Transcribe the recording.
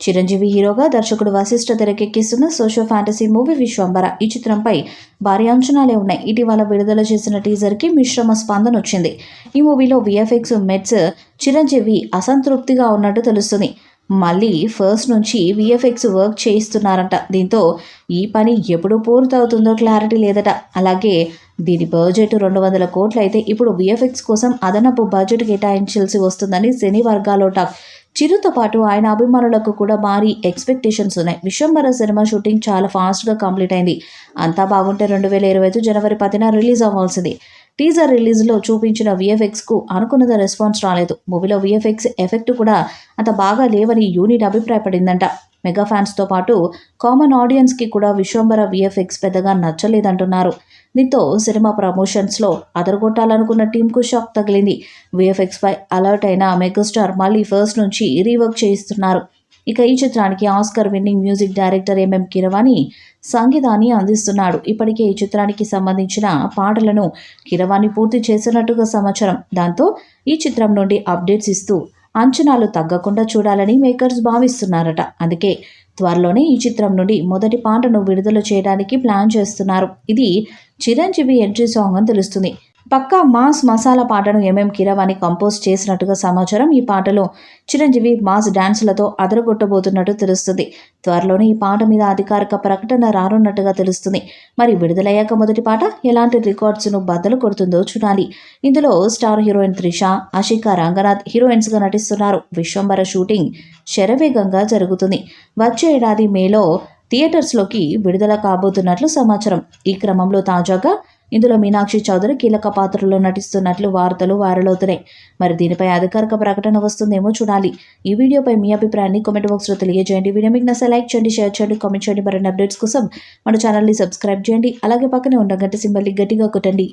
చిరంజీవి హీరోగా దర్శకుడు వశిష్ఠ తెరకెక్కిస్తున్న సోషల్ ఫ్యాంటసీ మూవీ విశ్వంబర. ఈ చిత్రంపై భారీ అంచనాలే ఉన్నాయి. ఇటీవల విడుదల చేసిన టీజర్కి మిశ్రమ స్పందన వచ్చింది. ఈ మూవీలో విఎఫ్ఎక్స్ మెట్స్ చిరంజీవి అసంతృప్తిగా ఉన్నట్టు తెలుస్తుంది. మళ్ళీ ఫస్ట్ నుంచి విఎఫ్ఎక్స్ వర్క్ చేయిస్తున్నారంట. దీంతో ఈ పని ఎప్పుడు పూర్తవుతుందో క్లారిటీ లేదట. అలాగే దీని బడ్జెట్ 200 కోట్లు అయితే ఇప్పుడు విఎఫ్ఎక్స్ కోసం అదనపు బడ్జెట్ కేటాయించాల్సి వస్తుందని సినీ వర్గాల్లో టాక్. చిరుతో పాటు ఆయన అభిమానులకు కూడా భారీ ఎక్స్పెక్టేషన్స్ ఉన్నాయి. విశ్వంబర సినిమా షూటింగ్ చాలా ఫాస్ట్గా కంప్లీట్ అయింది. అంతా బాగుంటే 2025 జనవరి 10న రిలీజ్ అవ్వాల్సింది. టీజర్ రిలీజ్లో చూపించిన విఎఫ్ఎక్స్కు అనుకున్నది రెస్పాన్స్ రాలేదు. మూవీలో విఎఫ్ఎక్స్ ఎఫెక్ట్ కూడా అంత బాగా లేవని యూనిట్ అభిప్రాయపడిందంట. మెగా ఫ్యాన్స్తో పాటు కామన్ ఆడియన్స్కి కూడా విశ్వంబర విఎఫ్ఎక్స్ పెద్దగా నచ్చలేదంటున్నారు. దీంతో సినిమా ప్రమోషన్స్లో అదరగొట్టాలనుకున్న టీంకు షాక్ తగిలింది. విఎఫ్ఎక్స్పై అలర్ట్ అయిన మెగాస్టార్ మళ్ళీ ఫస్ట్ నుంచి రీవర్క్ చేయిస్తున్నారు. ఇక ఈ చిత్రానికి Oscar winning music director MM Keeravani సంగీతాన్ని అందిస్తున్నాడు. ఇప్పటికే ఈ చిత్రానికి సంబంధించిన పాటలను కీరవాణి పూర్తి చేసినట్టుగా సమాచారం. దాంతో ఈ చిత్రం నుండి అప్డేట్స్ ఇస్తూ అంచనాలు తగ్గకుండా చూడాలని మేకర్స్ భావిస్తున్నారట. అందుకే త్వరలోనే ఈ చిత్రం నుండి మొదటి పాటను విడుదల చేయడానికి ప్లాన్ చేస్తున్నారు. ఇది చిరంజీవి ఎంట్రీ సాంగ్ అని తెలుస్తుంది. పక్కా మాస్ మసాలా పాటను ఎంఎం కీరవాణి కంపోజ్ చేసినట్టుగా సమాచారం. ఈ పాటలో చిరంజీవి మాస్ డాన్సులతో అదరగొట్టబోతున్నట్టు తెలుస్తుంది. త్వరలోనే ఈ పాట మీద అధికారిక ప్రకటన రానున్నట్టుగా తెలుస్తుంది. మరి విడుదలయ్యాక మొదటి పాట ఎలాంటి రికార్డ్స్ను బద్దలు కొడుతుందో చూడాలి. ఇందులో స్టార్ హీరోయిన్ త్రిష, ఆషికా రంగనాథ్ హీరోయిన్స్గా నటిస్తున్నారు. విశ్వంబర షూటింగ్ శరవేగంగా జరుగుతుంది. వచ్చే ఏడాది మేలో థియేటర్స్లోకి విడుదల కాబోతున్నట్లు సమాచారం. ఈ క్రమంలో తాజాగా ఇందులో మీనాక్షి చౌదరి కీలక పాత్రలో నటిస్తున్నట్లు వార్తలు వైరల్ అవుతున్నాయి. మరి దీనిపై అధికారిక ప్రకటన వస్తుందేమో చూడాలి. ఈ వీడియోపై మీ అభిప్రాయాన్ని కామెంట్ బాక్స్లో తెలియజేయండి. వీడియో మీకు నచ్చితే లైక్ చేయండి, షేర్ చేయండి, కామెంట్ చేయండి. మరిన్ని అప్డేట్స్ కోసం మన ఛానల్ని సబ్స్క్రైబ్ చేయండి. అలాగే పక్కనే ఉన్న గంట సింబల్ని గట్టిగా కొట్టండి.